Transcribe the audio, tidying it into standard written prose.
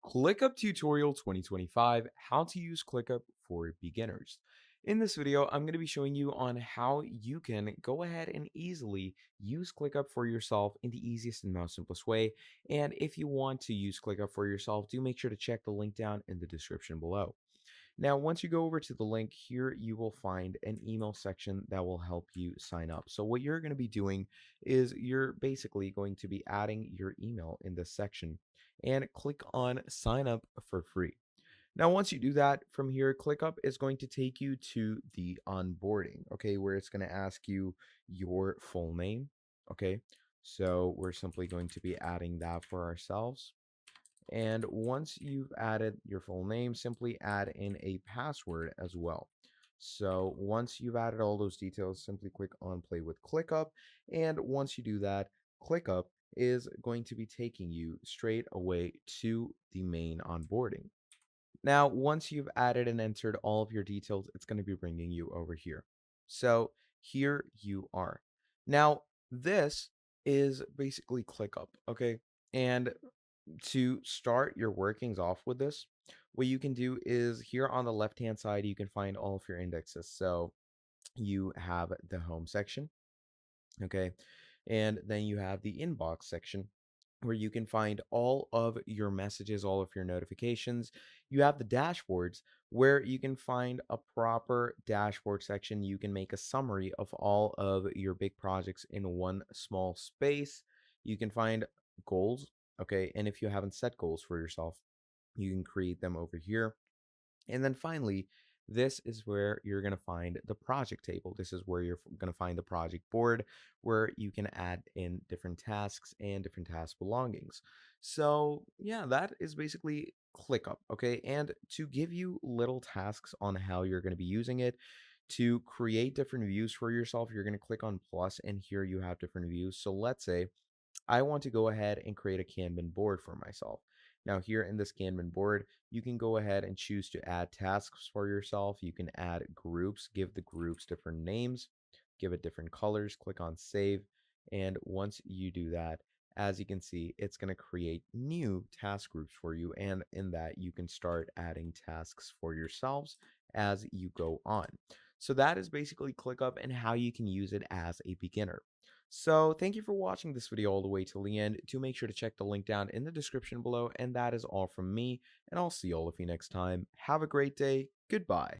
Clickup Tutorial 2025, how to use Clickup for beginners. In this video, I'm going to be showing you on how you can go ahead and easily use Clickup for yourself in the easiest and most simplest way. And if you want to use Clickup for yourself, do make sure to check the link down in the description below. Now, once you go over to the link here, you will find an email section that will help you sign up. So what you're going to be doing is you're basically going to be adding your email in this section and click on sign up for free. Now, once you do that from here, ClickUp is going to take you to the onboarding, okay, where it's going to ask you your full name, okay? So we're simply going to be adding that for ourselves. And once you've added your full name, simply add in a password as well. So once you've added all those details, simply click on play with ClickUp. And once you do that, ClickUp is going to be taking you straight away to the main onboarding. Now, once you've added and entered all of your details, it's going to be bringing you over here. So here you are. Now, this is basically ClickUp, okay? And to start your workings off with this, what you can do is here on the left hand side, you can find all of your indexes. So you have the home section, okay, and then you have the inbox section where you can find all of your messages, all of your notifications. You have the dashboards where you can find a proper dashboard section. You can make a summary of all of your big projects in one small space. You can find goals, okay, and if you haven't set goals for yourself, you can create them over here. And then finally, this is where you're going to find the project table. This is where you're going to find the project board where you can add in different tasks and different task belongings. So, yeah, that is basically ClickUp, okay? And to give you little tasks on how you're going to be using it, to create different views for yourself, you're going to click on plus, and here you have different views. So, let's say I want to go ahead and create a Kanban board for myself. Now here in this Kanban board, you can go ahead and choose to add tasks for yourself. You can add groups, give the groups different names, give it different colors, click on save. And once you do that, as you can see, it's going to create new task groups for you. And in that, you can start adding tasks for yourselves as you go on. So that is basically ClickUp and how you can use it as a beginner. So thank you for watching this video all the way till the end. Do make sure to check the link down in the description below. And that is all from me. And I'll see all of you next time. Have a great day. Goodbye.